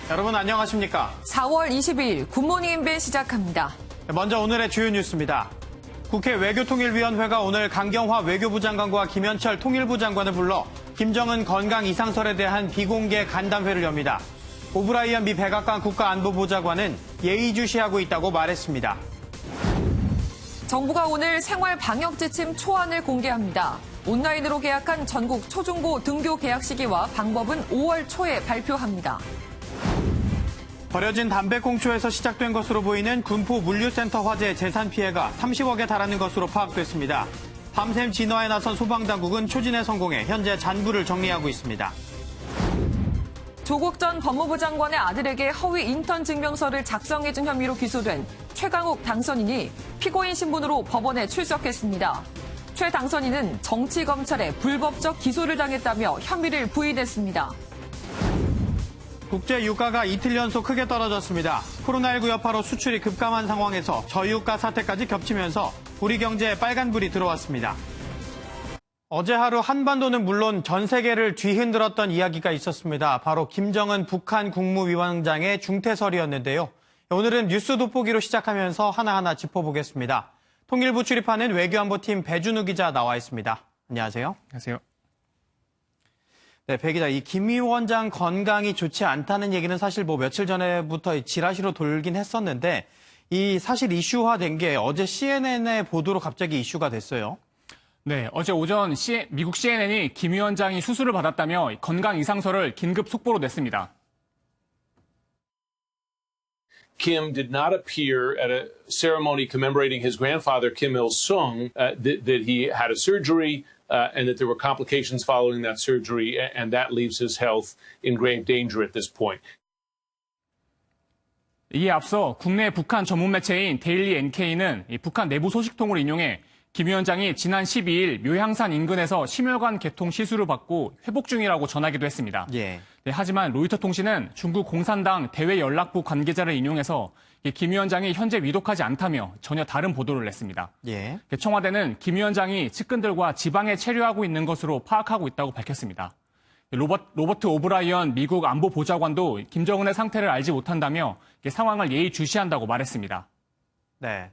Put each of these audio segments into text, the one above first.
여러분 안녕하십니까? 4월 22일 굿모닝 MBN 시작합니다. 먼저 오늘의 주요 뉴스입니다. 국회 외교통일위원회가 오늘 강경화 외교부 장관과 김현철 통일부 장관을 불러 김정은 건강 이상설에 대한 비공개 간담회를 엽니다. 오브라이언 미 백악관 국가안보보좌관은 예의주시하고 있다고 말했습니다. 정부가 오늘 생활 방역 지침 초안을 공개합니다. 온라인으로 계약한 전국 초중고 등교 계약 시기와 방법은 5월 초에 발표합니다. 버려진 담배꽁초에서 시작된 것으로 보이는 군포 물류센터 화재 재산 피해가 30억에 달하는 것으로 파악됐습니다. 밤샘 진화에 나선 소방당국은 초진에 성공해 현재 잔부를 정리하고 있습니다. 조국 전 법무부 장관의 아들에게 허위 인턴 증명서를 작성해준 혐의로 기소된 최강욱 당선인이 피고인 신분으로 법원에 출석했습니다. 최 당선인은 정치검찰에 불법적 기소를 당했다며 혐의를 부인했습니다. 국제 유가가 이틀 연속 크게 떨어졌습니다. 코로나19 여파로 수출이 급감한 상황에서 저유가 사태까지 겹치면서 우리 경제에 빨간불이 들어왔습니다. 어제 하루 한반도는 물론 전 세계를 뒤흔들었던 이야기가 있었습니다. 바로 김정은 북한 국무위원장의 중퇴설이었는데요. 오늘은 뉴스 돋보기로 시작하면서 하나하나 짚어보겠습니다. 통일부 출입하는 외교안보팀 배준우 기자 나와 있습니다. 안녕하세요. 안녕하세요. 네, 배 기자, 이 김 위원장 건강이 좋지 않다는 얘기는 사실 며칠 전에부터 지라시로 돌긴 했었는데 이 사실 이슈화된 게 어제 CNN의 보도로 갑자기 이슈가 됐어요. 네, 어제 오전 미국 CNN이 김 위원장이 수술을 받았다며 건강 이상설을 긴급 속보로 냈습니다. Kim did not appear at a ceremony commemorating his grandfather, Kim Il-sung, that he had a surgery and that there were complications following that surgery, and that leaves his health in grave danger at this point. 이에 앞서 국내 북한 전문 매체인 데일리 NK는 북한 내부 소식통을 인용해 김 위원장이 지난 12일 묘향산 인근에서 심혈관 개통 시술을 받고 회복 중이라고 전하기도 했습니다. 예. 네, 하지만 로이터 통신은 중국 공산당 대외연락부 관계자를 인용해서 김 위원장이 현재 위독하지 않다며 전혀 다른 보도를 냈습니다. 예. 청와대는 김 위원장이 측근들과 지방에 체류하고 있는 것으로 파악하고 있다고 밝혔습니다. 로버트 오브라이언 미국 안보보좌관도 김정은의 상태를 알지 못한다며 상황을 예의주시한다고 말했습니다. 네.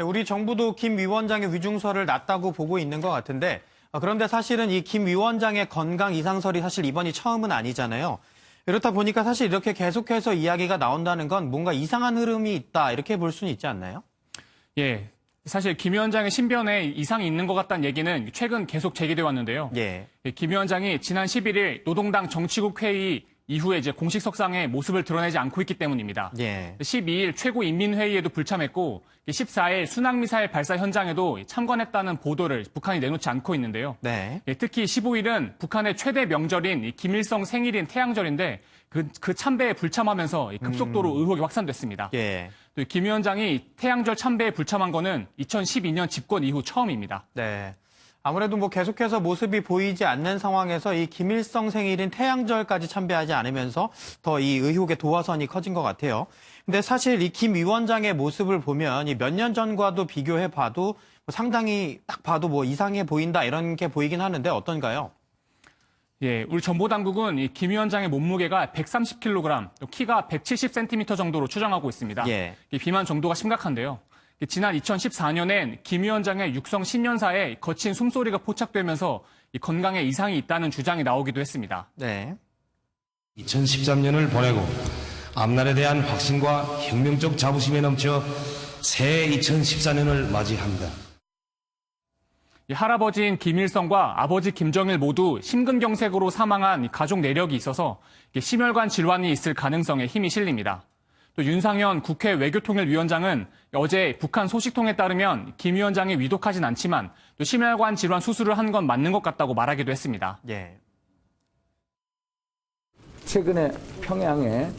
우리 정부도 김 위원장의 위중설을 놨다고 보고 있는 것 같은데 그런데 사실은 이 김 위원장의 건강 이상설이 사실 이번이 처음은 아니잖아요. 그렇다 보니까 사실 이렇게 계속해서 이야기가 나온다는 건 뭔가 이상한 흐름이 있다 이렇게 볼 수는 있지 않나요? 예, 사실 김 위원장의 신변에 이상이 있는 것 같다는 얘기는 최근 계속 제기돼 왔는데요. 예. 김 위원장이 지난 11일 노동당 정치국 회의 이후에 이제 공식 석상에 모습을 드러내지 않고 있기 때문입니다. 예. 12일 최고인민회의에도 불참했고 14일 순항미사일 발사 현장에도 참관했다는 보도를 북한이 내놓지 않고 있는데요. 네. 특히 15일은 북한의 최대 명절인 김일성 생일인 태양절인데 그 참배에 불참하면서 급속도로 의혹이 확산됐습니다. 예. 또 김 위원장이 태양절 참배에 불참한 거는 2012년 집권 이후 처음입니다. 네. 아무래도 계속해서 모습이 보이지 않는 상황에서 이 김일성 생일인 태양절까지 참배하지 않으면서 더 이 의혹의 도화선이 커진 것 같아요. 근데 사실 이 김 위원장의 모습을 보면 이 몇 년 전과도 비교해 봐도 상당히 딱 봐도 이상해 보인다 이런 게 보이긴 하는데 어떤가요? 예, 우리 정보당국은 이 김 위원장의 몸무게가 130kg, 또 키가 170cm 정도로 추정하고 있습니다. 예. 이 비만 정도가 심각한데요. 지난 2014년엔 김 위원장의 육성 신년사에 거친 숨소리가 포착되면서 건강에 이상이 있다는 주장이 나오기도 했습니다. 네. 2013년을 보내고 앞날에 대한 확신과 혁명적 자부심에 넘쳐 새해 2014년을 맞이합니다. 할아버지인 김일성과 아버지 김정일 모두 심근경색으로 사망한 가족 내력이 있어서 심혈관 질환이 있을 가능성에 힘이 실립니다. 또 윤상현 국회 외교통일위원장은 어제 북한 소식통에 따르면 김 위원장이 위독하진 않지만 또 심혈관 질환 수술을 한 건 맞는 것 같다고 말하기도 했습니다. 예. 최근에 평양에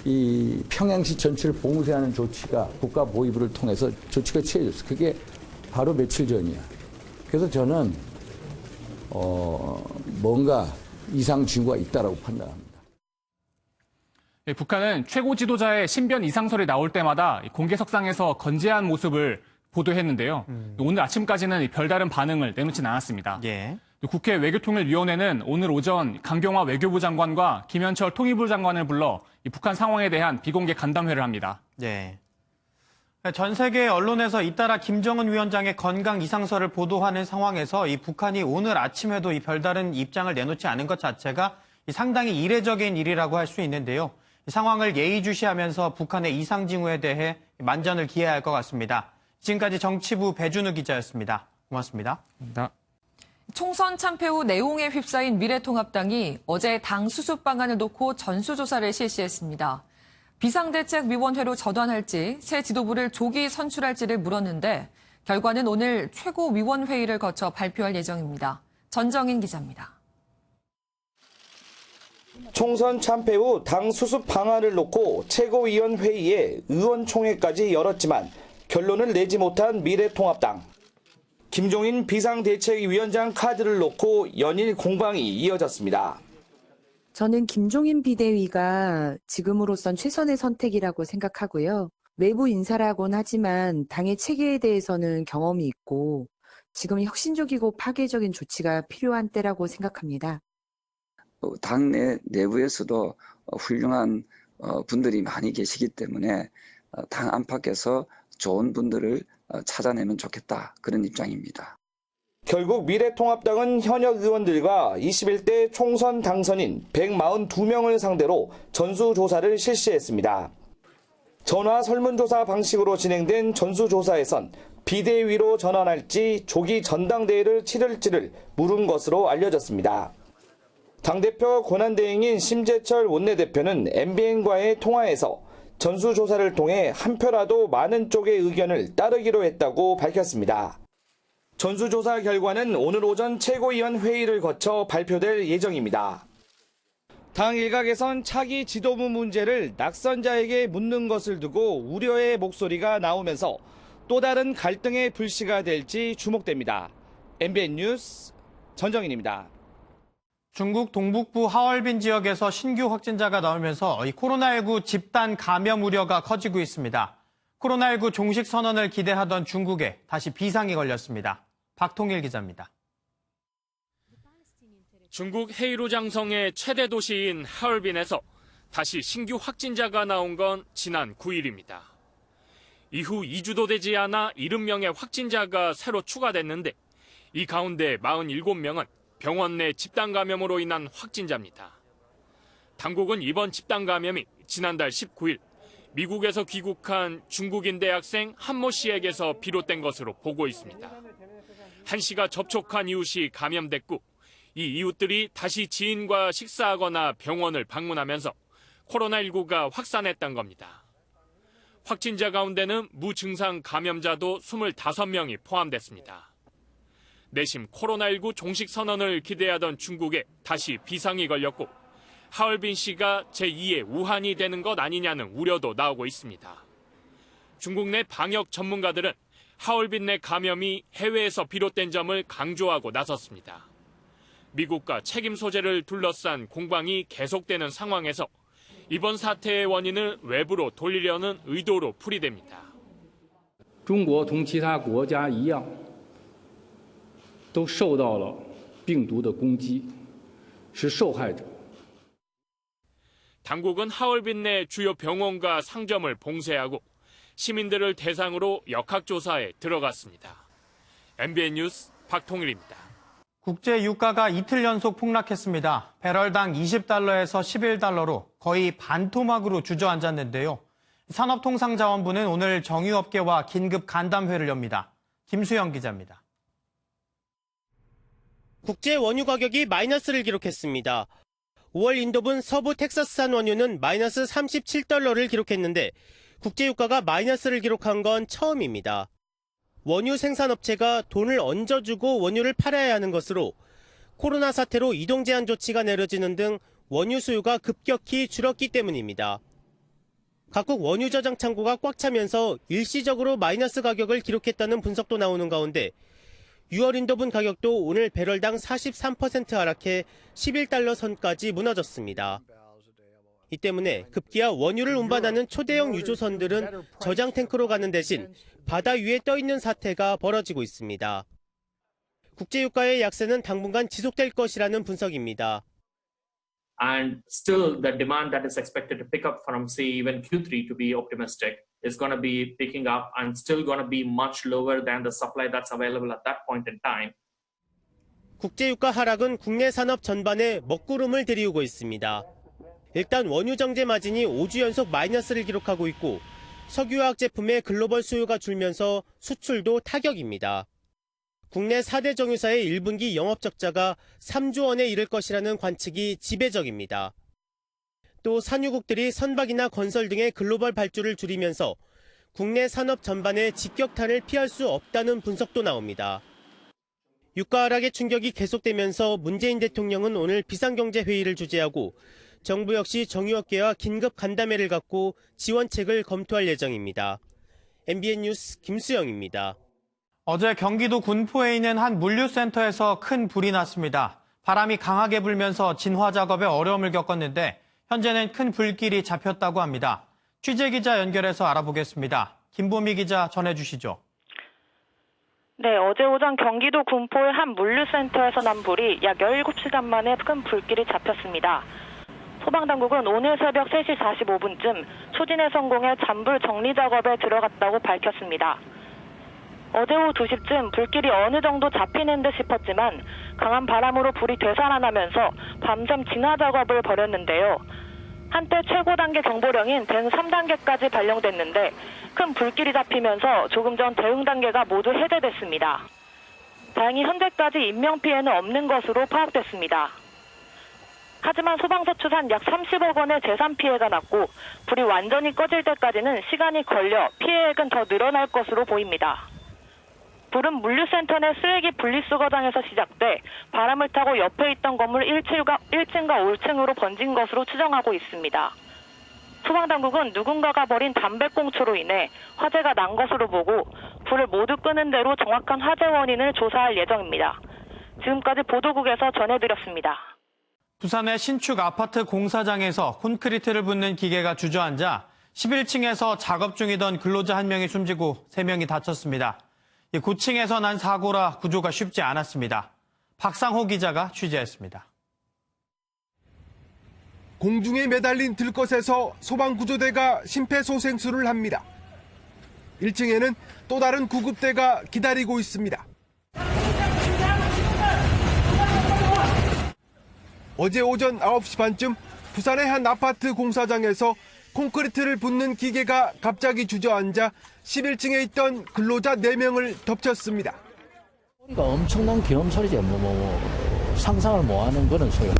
이 평양시 전체를 봉쇄하는 조치가 국가 보위부를 통해서 조치가 취해졌어요. 그게 바로 며칠 전이야. 그래서 저는 뭔가 이상 징후가 있다라고 판단합니다. 북한은 최고 지도자의 신변 이상설이 나올 때마다 공개석상에서 건재한 모습을 보도했는데요. 오늘 아침까지는 별다른 반응을 내놓진 않았습니다. 예. 국회 외교통일위원회는 오늘 오전 강경화 외교부 장관과 김현철 통일부 장관을 불러 이 북한 상황에 대한 비공개 간담회를 합니다. 네. 전 세계 언론에서 잇따라 김정은 위원장의 건강 이상설을 보도하는 상황에서 이 북한이 오늘 아침에도 이 별다른 입장을 내놓지 않은 것 자체가 상당히 이례적인 일이라고 할 수 있는데요. 이 상황을 예의주시하면서 북한의 이상 징후에 대해 만전을 기해야 할 것 같습니다. 지금까지 정치부 배준우 기자였습니다. 고맙습니다. 감사합니다. 총선 참패 후 내용에 휩싸인 미래통합당이 어제 당 수습 방안을 놓고 전수조사를 실시했습니다. 비상대책위원회로 전환할지 새 지도부를 조기 선출할지를 물었는데 결과는 오늘 최고위원회의를 거쳐 발표할 예정입니다. 전정인 기자입니다. 총선 참패 후 당 수습 방안을 놓고 최고위원회의에 의원총회까지 열었지만 결론을 내지 못한 미래통합당. 김종인 비상대책위원장 카드를 놓고 연일 공방이 이어졌습니다. 저는 김종인 비대위가 지금으로선 최선의 선택이라고 생각하고요. 외부 인사라고는 하지만 당의 체계에 대해서는 경험이 있고 지금 혁신적이고 파괴적인 조치가 필요한 때라고 생각합니다. 당내 내부에서도 훌륭한 분들이 많이 계시기 때문에 당 안팎에서 좋은 분들을 찾아내면 좋겠다. 그런 입장입니다. 결국 미래통합당은 현역 의원들과 21대 총선 당선인 142명을 상대로 전수조사를 실시했습니다. 전화 설문조사 방식으로 진행된 전수조사에선 비대위로 전환할지 조기 전당대회를 치를지를 물은 것으로 알려졌습니다. 당대표 권한대행인 심재철 원내대표는 MBN과의 통화에서 전수조사를 통해 한 표라도 많은 쪽의 의견을 따르기로 했다고 밝혔습니다. 전수조사 결과는 오늘 오전 최고위원 회의를 거쳐 발표될 예정입니다. 당 일각에선 차기 지도부 문제를 낙선자에게 묻는 것을 두고 우려의 목소리가 나오면서 또 다른 갈등의 불씨가 될지 주목됩니다. MBN 뉴스 전정인입니다. 중국 동북부 하얼빈 지역에서 신규 확진자가 나오면서 이 코로나19 집단 감염 우려가 커지고 있습니다. 코로나19 종식 선언을 기대하던 중국에 다시 비상이 걸렸습니다. 박통일 기자입니다. 중국 헤이루장성의 최대 도시인 하얼빈에서 다시 신규 확진자가 나온 건 지난 9일입니다. 이후 2주도 되지 않아 70명의 확진자가 새로 추가됐는데 이 가운데 47명은 병원 내 집단 감염으로 인한 확진자입니다. 당국은 이번 집단 감염이 지난달 19일 미국에서 귀국한 중국인 대학생 한모 씨에게서 비롯된 것으로 보고 있습니다. 한 씨가 접촉한 이웃이 감염됐고 이 이웃들이 다시 지인과 식사하거나 병원을 방문하면서 코로나19가 확산했던 겁니다. 확진자 가운데는 무증상 감염자도 25명이 포함됐습니다. 내심 코로나19 종식 선언을 기대하던 중국에 다시 비상이 걸렸고 하얼빈시가 제2의 우한이 되는 것 아니냐는 우려도 나오고 있습니다. 중국 내 방역 전문가들은 하얼빈 내 감염이 해외에서 비롯된 점을 강조하고 나섰습니다. 미국과 책임 소재를 둘러싼 공방이 계속되는 상황에서 이번 사태의 원인을 외부로 돌리려는 의도로 풀이됩니다. 中国同其他国家一样都受到了病毒的攻击，是受害者。 당국은 하얼빈 내 주요 병원과 상점을 봉쇄하고 시민들을 대상으로 역학조사에 들어갔습니다. MBN 뉴스 박통일입니다. 국제 유가가 이틀 연속 폭락했습니다. 배럴당 20달러에서 11달러로 거의 반토막으로 주저앉았는데요. 산업통상자원부는 오늘 정유업계와 긴급 간담회를 엽니다. 김수영 기자입니다. 국제 원유 가격이 마이너스를 기록했습니다. 5월 인도분 서부 텍사스산 원유는 마이너스 37달러를 기록했는데 국제 유가가 마이너스를 기록한 건 처음입니다. 원유 생산업체가 돈을 얹어주고 원유를 팔아야 하는 것으로 코로나 사태로 이동 제한 조치가 내려지는 등 원유 수요가 급격히 줄었기 때문입니다. 각국 원유 저장 창고가 꽉 차면서 일시적으로 마이너스 가격을 기록했다는 분석도 나오는 가운데 6월 인도분 가격도 오늘 배럴당 43% 하락해 11달러 선까지 무너졌습니다. 이 때문에 급기야 원유를 운반하는 초대형 유조선들은 저장 탱크로 가는 대신 바다 위에 떠 있는 사태가 벌어지고 있습니다. 국제유가의 약세는 당분간 지속될 것이라는 분석입니다. And still the demand that is expected to pick up from, say, even Q3 to be optimistic is going to be picking up and still going to be much lower than the supply that's available at that point in time. 국제유가 하락은 국내 산업 전반에 먹구름을 들이우고 있습니다. 일단 원유 정제 마진이 5주 연속 마이너스를 기록하고 있고 석유화학 제품의 글로벌 수요가 줄면서 수출도 타격입니다. 국내 4대 정유사의 1분기 영업 적자가 3조 원에 이를 것이라는 관측이 지배적입니다. 또 산유국들이 선박이나 건설 등의 글로벌 발주를 줄이면서 국내 산업 전반의 직격탄을 피할 수 없다는 분석도 나옵니다. 유가 하락의 충격이 계속되면서 문재인 대통령은 오늘 비상경제회의를 주재하고 정부 역시 정유업계와 긴급 간담회를 갖고 지원책을 검토할 예정입니다. MBN 뉴스 김수영입니다. 어제 경기도 군포에 있는 한 물류센터에서 큰 불이 났습니다. 바람이 강하게 불면서 진화 작업에 어려움을 겪었는데 현재는 큰 불길이 잡혔다고 합니다. 취재기자 연결해서 알아보겠습니다. 김보미 기자 전해주시죠. 네, 어제 오전 경기도 군포의 한 물류센터에서 난 불이 약 17시간 만에 큰 불길이 잡혔습니다. 소방당국은 오늘 새벽 3시 45분쯤 초진에 성공해 잔불 정리 작업에 들어갔다고 밝혔습니다. 어제 오후 2시쯤 불길이 어느 정도 잡히는 듯 싶었지만 강한 바람으로 불이 되살아나면서 밤샘 진화 작업을 벌였는데요. 한때 최고 단계 경보령인 대응 3단계까지 발령됐는데 큰 불길이 잡히면서 조금 전 대응 단계가 모두 해제됐습니다. 다행히 현재까지 인명피해는 없는 것으로 파악됐습니다. 하지만 소방서 추산 약 30억 원의 재산 피해가 났고 불이 완전히 꺼질 때까지는 시간이 걸려 피해액은 더 늘어날 것으로 보입니다. 불은 물류센터 내 쓰레기 분리수거장에서 시작돼 바람을 타고 옆에 있던 건물 1층과 5층으로 번진 것으로 추정하고 있습니다. 소방당국은 누군가가 버린 담배꽁초로 인해 화재가 난 것으로 보고 불을 모두 끄는 대로 정확한 화재 원인을 조사할 예정입니다. 지금까지 보도국에서 전해드렸습니다. 부산의 신축 아파트 공사장에서 콘크리트를 붓는 기계가 주저앉아 11층에서 작업 중이던 근로자 1명이 숨지고 3명이 다쳤습니다. 고층에서 난 사고라 구조가 쉽지 않았습니다. 박상호 기자가 취재했습니다. 공중에 매달린 들것에서 소방구조대가 심폐소생술을 합니다. 1층에는 또 다른 구급대가 기다리고 있습니다. 어제 오전 9시 반쯤 부산의 한 아파트 공사장에서 콘크리트를 붓는 기계가 갑자기 주저앉아 11층에 있던 근로자 4명을 덮쳤습니다. 소리가 엄청난 계엄 소리죠. 상상을 못하는 그런 소리가.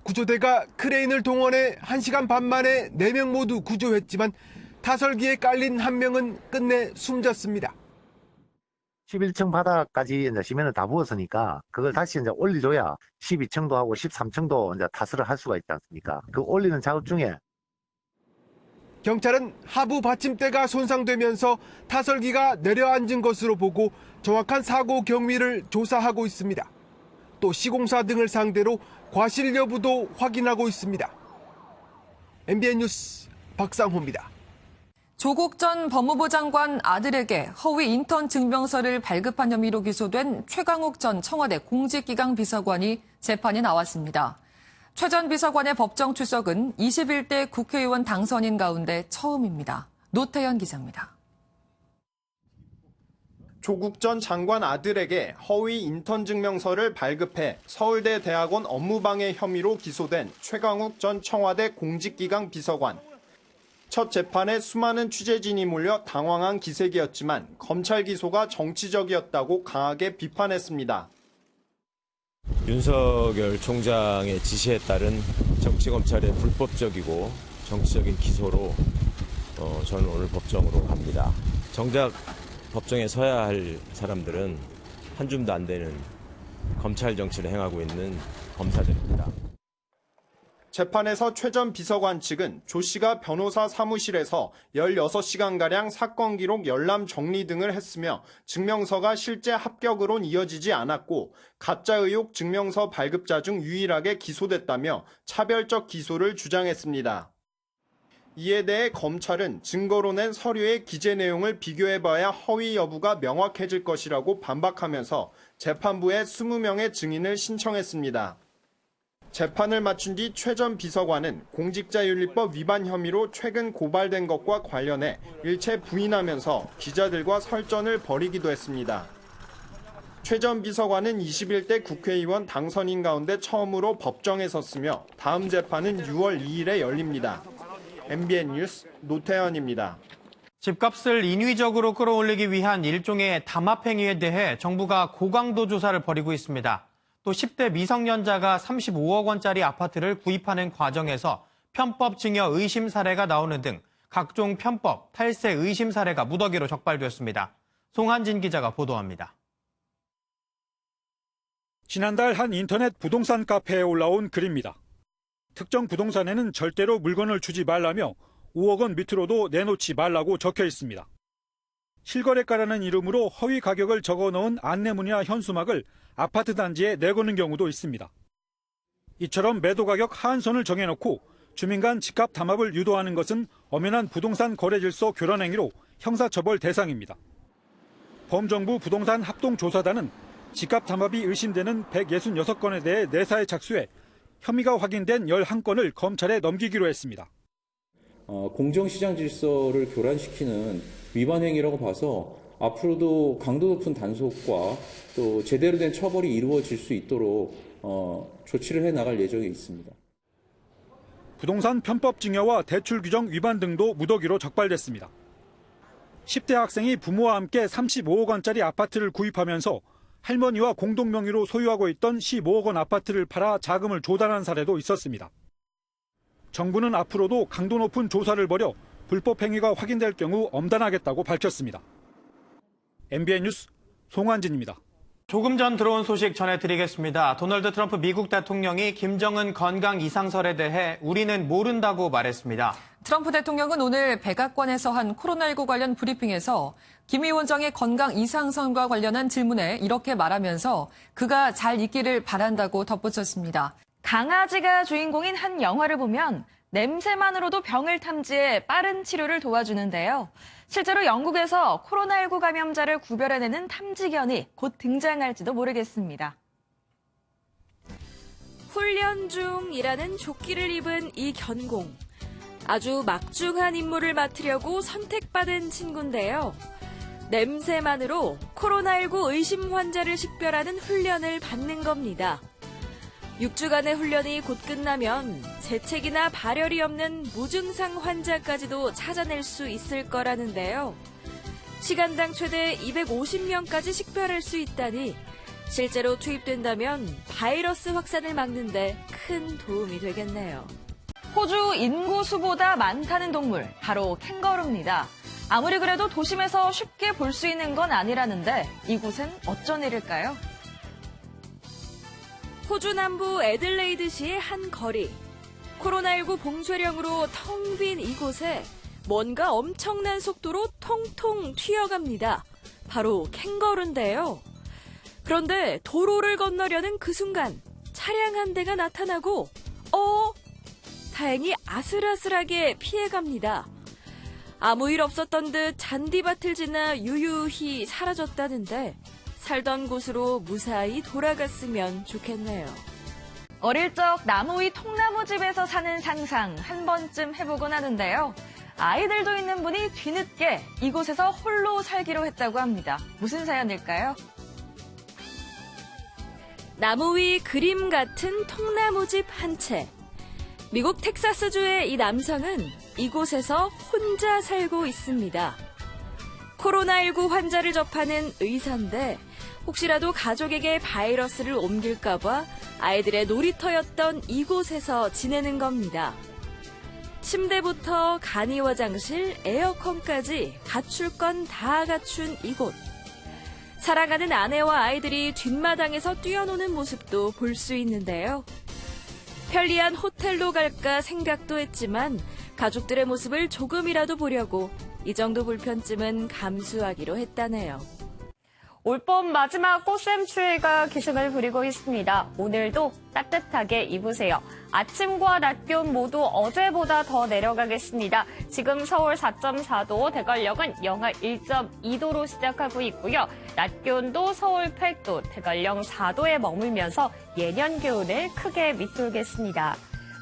구조대가 크레인을 동원해 1시간 반 만에 4명 모두 구조했지만 타설기에 깔린 1명은 끝내 숨졌습니다. 11층 바닥까지 이제 시멘을 다 부었으니까 그걸 다시 이제 올려줘야 12층도 하고 13층도 이제 타설을 할 수가 있지 않습니까? 그 올리는 작업 중에 경찰은 하부 받침대가 손상되면서 타설기가 내려앉은 것으로 보고 정확한 사고 경위를 조사하고 있습니다. 또 시공사 등을 상대로 과실 여부도 확인하고 있습니다. MBN 뉴스 박상호입니다. 조국 전 법무부 장관 아들에게 허위 인턴 증명서를 발급한 혐의로 기소된 최강욱 전 청와대 공직기강 비서관이 재판에 나왔습니다. 최 전 비서관의 법정 출석은 21대 국회의원 당선인 가운데 처음입니다. 노태현 기자입니다. 조국 전 장관 아들에게 허위 인턴 증명서를 발급해 서울대 대학원 업무방해 혐의로 기소된 최강욱 전 청와대 공직기강 비서관. 첫 재판에 수많은 취재진이 몰려 당황한 기색이었지만 검찰 기소가 정치적이었다고 강하게 비판했습니다. 윤석열 총장의 지시에 따른 정치검찰의 불법적이고 정치적인 기소로 저는 오늘 법정으로 갑니다. 정작 법정에 서야 할 사람들은 한 줌도 안 되는 검찰 정치를 행하고 있는 검사들입니다. 재판에서 최 전 비서관 측은 조 씨가 변호사 사무실에서 16시간가량 사건 기록 열람 정리 등을 했으며 증명서가 실제 합격으론 이어지지 않았고 가짜 의혹 증명서 발급자 중 유일하게 기소됐다며 차별적 기소를 주장했습니다. 이에 대해 검찰은 증거로 낸 서류의 기재 내용을 비교해봐야 허위 여부가 명확해질 것이라고 반박하면서 재판부에 20명의 증인을 신청했습니다. 재판을 마친 뒤 최 전 비서관은 공직자윤리법 위반 혐의로 최근 고발된 것과 관련해 일체 부인하면서 기자들과 설전을 벌이기도 했습니다. 최 전 비서관은 21대 국회의원 당선인 가운데 처음으로 법정에 섰으며 다음 재판은 6월 2일에 열립니다. MBN 뉴스 노태현입니다. 집값을 인위적으로 끌어올리기 위한 일종의 담합행위에 대해 정부가 고강도 조사를 벌이고 있습니다. 또 10대 미성년자가 35억 원짜리 아파트를 구입하는 과정에서 편법 증여 의심 사례가 나오는 등 각종 편법, 탈세 의심 사례가 무더기로 적발되었습니다. 송한진 기자가 보도합니다. 지난달 한 인터넷 부동산 카페에 올라온 글입니다. 특정 부동산에는 절대로 물건을 주지 말라며 5억 원 밑으로도 내놓지 말라고 적혀 있습니다. 실거래가라는 이름으로 허위 가격을 적어놓은 안내문이나 현수막을 아파트 단지에 내거는 경우도 있습니다. 이처럼 매도 가격 하한선을 정해놓고 주민 간 집값 담합을 유도하는 것은 엄연한 부동산 거래 질서 교란 행위로 형사처벌 대상입니다. 범정부 부동산 합동조사단은 집값 담합이 의심되는 166건에 대해 내사에 착수해 혐의가 확인된 11건을 검찰에 넘기기로 했습니다. 공정시장 질서를 교란시키는 위반 행위라고 봐서 앞으로도 강도 높은 단속과 또 제대로 된 처벌이 이루어질 수 있도록 조치를 해나갈 예정에 있습니다. 부동산 편법 증여와 대출 규정 위반 등도 무더기로 적발됐습니다. 10대 학생이 부모와 함께 35억 원짜리 아파트를 구입하면서 할머니와 공동 명의로 소유하고 있던 15억 원 아파트를 팔아 자금을 조달한 사례도 있었습니다. 정부는 앞으로도 강도 높은 조사를 벌여 불법 행위가 확인될 경우 엄단하겠다고 밝혔습니다. MBN 뉴스 송환진입니다. 조금 전 들어온 소식 전해드리겠습니다. 도널드 트럼프 미국 대통령이 김정은 건강 이상설에 대해 우리는 모른다고 말했습니다. 트럼프 대통령은 오늘 백악관에서 한 코로나19 관련 브리핑에서 김 위원장의 건강 이상설과 관련한 질문에 이렇게 말하면서 그가 잘 있기를 바란다고 덧붙였습니다. 강아지가 주인공인 한 영화를 보면 냄새만으로도 병을 탐지해 빠른 치료를 도와주는데요. 실제로 영국에서 코로나19 감염자를 구별해내는 탐지견이 곧 등장할지도 모르겠습니다. 훈련 중이라는 조끼를 입은 이 견공. 아주 막중한 임무를 맡으려고 선택받은 친구인데요. 냄새만으로 코로나19 의심 환자를 식별하는 훈련을 받는 겁니다. 6주간의 훈련이 곧 끝나면 재채기나 발열이 없는 무증상 환자까지도 찾아낼 수 있을 거라는데요. 시간당 최대 250명까지 식별할 수 있다니 실제로 투입된다면 바이러스 확산을 막는 데 큰 도움이 되겠네요. 호주 인구수보다 많다는 동물, 바로 캥거루입니다. 아무리 그래도 도심에서 쉽게 볼 수 있는 건 아니라는데 이곳은 어쩐 일일까요? 호주 남부 애들레이드시의 한 거리. 코로나19 봉쇄령으로 텅 빈 이곳에 뭔가 엄청난 속도로 통통 튀어갑니다. 바로 캥거루인데요. 그런데 도로를 건너려는 그 순간 차량 한 대가 나타나고 다행히 아슬아슬하게 피해갑니다. 아무 일 없었던 듯 잔디밭을 지나 유유히 사라졌다는데 살던 곳으로 무사히 돌아갔으면 좋겠네요. 어릴 적 나무 위 통나무집에서 사는 상상 한 번쯤 해보곤 하는데요. 아이들도 있는 분이 뒤늦게 이곳에서 홀로 살기로 했다고 합니다. 무슨 사연일까요? 나무 위 그림 같은 통나무집 한 채. 미국 텍사스주의 이 남성은 이곳에서 혼자 살고 있습니다. 코로나19 환자를 접하는 의사인데 혹시라도 가족에게 바이러스를 옮길까봐 아이들의 놀이터였던 이곳에서 지내는 겁니다. 침대부터 간이 화장실, 에어컨까지 갖출 건 다 갖춘 이곳. 사랑하는 아내와 아이들이 뒷마당에서 뛰어노는 모습도 볼 수 있는데요. 편리한 호텔로 갈까 생각도 했지만 가족들의 모습을 조금이라도 보려고 이 정도 불편쯤은 감수하기로 했다네요. 올봄 마지막 꽃샘추위가 기승을 부리고 있습니다. 오늘도 따뜻하게 입으세요. 아침과 낮 기온 모두 어제보다 더 내려가겠습니다. 지금 서울 4.4도, 대관령은 영하 1.2도로 시작하고 있고요. 낮 기온도 서울 8도, 대관령 4도에 머물면서 예년 기온을 크게 밑돌겠습니다.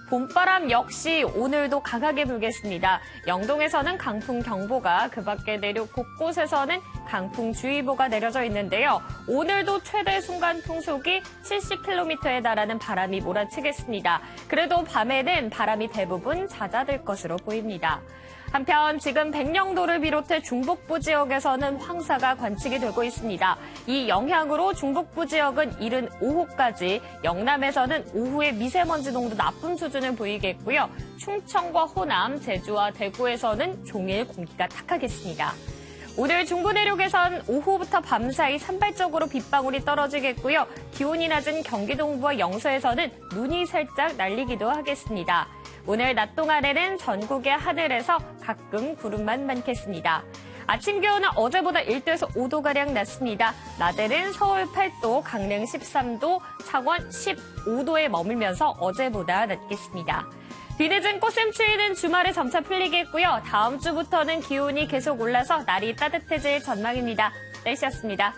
봄바람 역시 오늘도 강하게 불겠습니다. 영동에서는 강풍경보가, 그 밖에 내륙 곳곳에서는 강풍주의보가 내려져 있는데요. 오늘도 최대 순간 풍속이 70km에 달하는 바람이 몰아치겠습니다. 그래도 밤에는 바람이 대부분 잦아들 것으로 보입니다. 한편 지금 백령도를 비롯해 중북부 지역에서는 황사가 관측이 되고 있습니다. 이 영향으로 중북부 지역은 이른 오후까지, 영남에서는 오후에 미세먼지 농도 나쁨 수준을 보이겠고요. 충청과 호남, 제주와 대구에서는 종일 공기가 탁하겠습니다. 오늘 중부 내륙에선 오후부터 밤사이 산발적으로 빗방울이 떨어지겠고요. 기온이 낮은 경기 동부와 영서에서는 눈이 살짝 날리기도 하겠습니다. 오늘 낮 동안에는 전국의 하늘에서 가끔 구름만 많겠습니다. 아침 기온은 어제보다 1도에서 5도가량 낮습니다. 낮에는 서울 8도, 강릉 13도, 창원 15도에 머물면서 어제보다 낮겠습니다. 뒤늦은 꽃샘추위는 주말에 점차 풀리겠고요. 다음 주부터는 기온이 계속 올라서 날이 따뜻해질 전망입니다. 날씨였습니다.